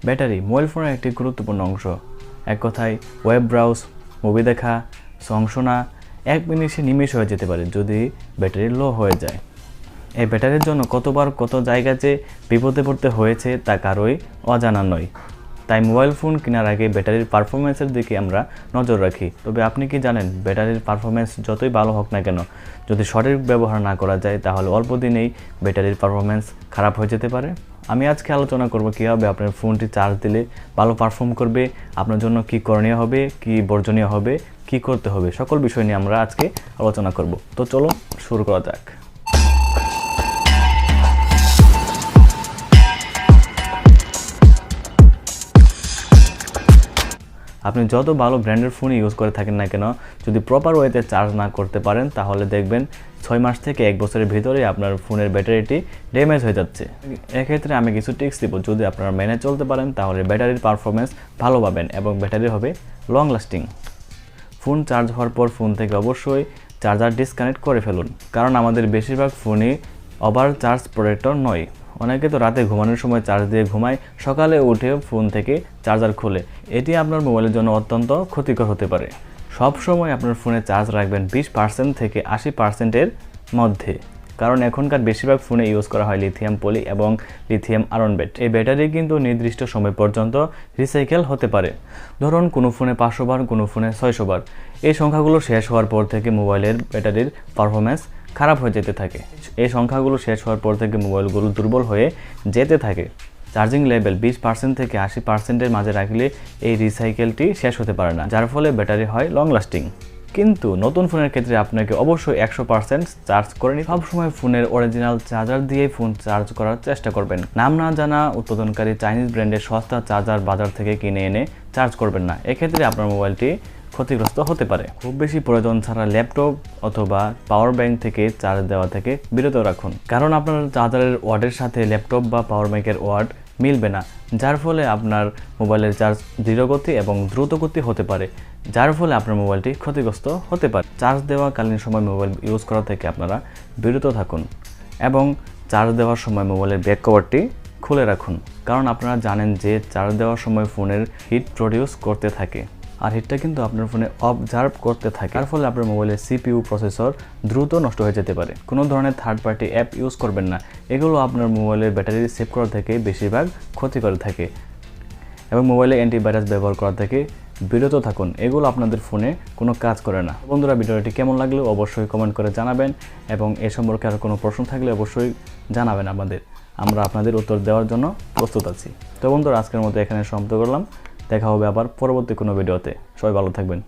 Battery mobile ফোনের একটি গুরুত্বপূর্ণ অংশ। এক কথায় ওয়েব ব্রাউজ, মুভি দেখা, সং শোনা 1 মিনিটে নিমেষ হয়ে যেতে পারে যদি ব্যাটারি লো হয়ে যায়। এই ব্যাটারির জন্য কতবার কত জায়গাতে বিপদে পড়তে হয়েছে তা কারোই অজানা নয়। তাই মোবাইল ফোন কেনার আগে ব্যাটারির পারফরমেন্সের দিকে আমরা নজর রাখি। তবে আপনি কি জানেন, ব্যাটারির পারফরমেন্স যতই ভালো হোক না কেন, যদি সঠিক ব্যবহার না করা যায় তাহলে অল্প দিনেই ব্যাটারির পারফরমেন্স খারাপ হয়ে যেতে পারে। আমি আজকে আলোচনা করব কীভাবে আপনার ফোনটি চার্জ দিলে ভালো পারফর্ম করবে, আপনার জন্য কি করণীয় হবে, কি বর্জনীয় হবে, কি করতে হবে, সকল বিষয় নিয়ে আমরা আজকে আলোচনা করব। তো চলো শুরু করা যাক। আপনি যত ভালো ব্র্যান্ডের ফোন ইউজ করে থাকেন না কেন, যদি প্রপার ওয়েতে চার্জ না করতে পারেন তাহলে দেখবেন 6 মাস থেকে 1 বছরের ভিতরে আপনার ফোনের ব্যাটারিটি ড্যামেজ হয়ে যাচ্ছে। এক্ষেত্রে আমি কিছু টিপস দিব, যদি আপনারা মেনে চলতে পারেন তাহলে ব্যাটারির পারফরমেন্স ভালো পাবেন এবং ব্যাটারি হবে লং লাস্টিং। ফোন চার্জ হওয়ার পর ফোন থেকে অবশ্যই চার্জার ডিসকানেক্ট করে ফেলুন, কারণ আমাদের বেশিরভাগ ফোনই ওভার চার্জ প্রোটেক্টর নয়। অনেকে তো রাতে ঘুমানোর সময় চার্জ দিয়ে ঘুমায়, সকালে উঠে ফোন থেকে চার্জার খোলে। এটি আপনার মোবাইলের জন্য অত্যন্ত ক্ষতিকর হতে পারে। সব সময় আপনার ফোনে চার্জ রাখবেন 20% থেকে 80%-এর মধ্যে, কারণ এখনকার বেশিরভাগ ফোনে ইউজ করা হয় লিথিয়াম পলি এবং লিথিয়াম আয়রন ব্যাটারি। এই ব্যাটারি কিন্তু নির্দিষ্ট সময় পর্যন্ত রিসাইকেল হতে পারে। ধরুন কোনো ফোনে 500 বার, কোনো ফোনে 600 বার। এই সংখ্যাগুলো শেষ হওয়ার পর থেকে মোবাইলের ব্যাটারির পারফরমেন্স খারাপ হয়ে যেতে থাকে। এই সংখ্যাগুলো শেষ হওয়ার পর থেকে মোবাইলগুলো দুর্বল হয়ে যেতে থাকে। চার্জিং লেভেল 20% থেকে 80%-এর মাঝে রাখলে এই রিসাইকেলটি শেষ হতে পারে না, যার ফলে ব্যাটারি হয় লং লাস্টিং। কিন্তু নতুন ফোনের ক্ষেত্রে আপনাকে অবশ্যই 100% চার্জ করে নিতে। সবসময় ফোনের অরিজিনাল চার্জার দিয়েই ফোন চার্জ করার চেষ্টা করবেন। নাম না জানা উৎপাদনকারী চাইনিজ ব্র্যান্ডের সস্তা চার্জার বাজার থেকে কিনে এনে চার্জ করবেন না। এক্ষেত্রে আপনার মোবাইলটি ক্ষতিগ্রস্ত হতে পারে। খুব বেশি প্রয়োজন ছাড়া ল্যাপটপ অথবা পাওয়ার ব্যাংক থেকে চার্জ দেওয়া থেকে বিরত রাখুন, কারণ আপনার চার্জারের ওয়াটের সাথে ল্যাপটপ বা পাওয়ার ব্যাংকের ওয়াট মিলবে না, যার ফলে আপনার মোবাইলের চার্জ ধীরগতি এবং দ্রুতগতি হতে পারে, যার ফলে আপনার মোবাইলটি ক্ষতিগ্রস্ত হতে পারে। চার্জ দেওয়াকালীন সময় মোবাইল ইউজ করা থেকে আপনারা বিরত থাকুন এবং চার্জ দেওয়ার সময় মোবাইলের ব্যাক কভারটি খুলে রাখুন, কারণ আপনারা জানেন যে চার্জ দেওয়ার সময় ফোনের হিট প্রডিউস করতে থাকে, আর হিটটা কিন্তু আপনার ফোনে অবজার্ভ করতে থাকে, যার ফলে আপনার মোবাইলের সিপিইউ প্রসেসর দ্রুত নষ্ট হয়ে যেতে পারে। কোনো ধরনের থার্ড পার্টি অ্যাপ ইউজ করবেন না, এগুলো আপনার মোবাইলের ব্যাটারি সেভ করা থেকে বেশিরভাগ ক্ষতি করে থাকে। এবং মোবাইলে অ্যান্টিভাইরাস ব্যবহার করা থেকে বিরত থাকুন, এগুলো আপনাদের ফোনে কোনো কাজ করে না। বন্ধুরা, ভিডিওটি কেমন লাগলো অবশ্যই কমেন্ট করে জানাবেন এবং এ সম্পর্কে আর কোনো প্রশ্ন থাকলে অবশ্যই জানাবেন আমরা আপনাদের উত্তর দেওয়ার জন্য প্রস্তুত আছি। তো বন্ধুরা, আজকের মতো এখানে সমাপ্ত করলাম। দেখা হবে আবার পরবর্তী কোনো ভিডিওতে। সবাই ভালো থাকবেন।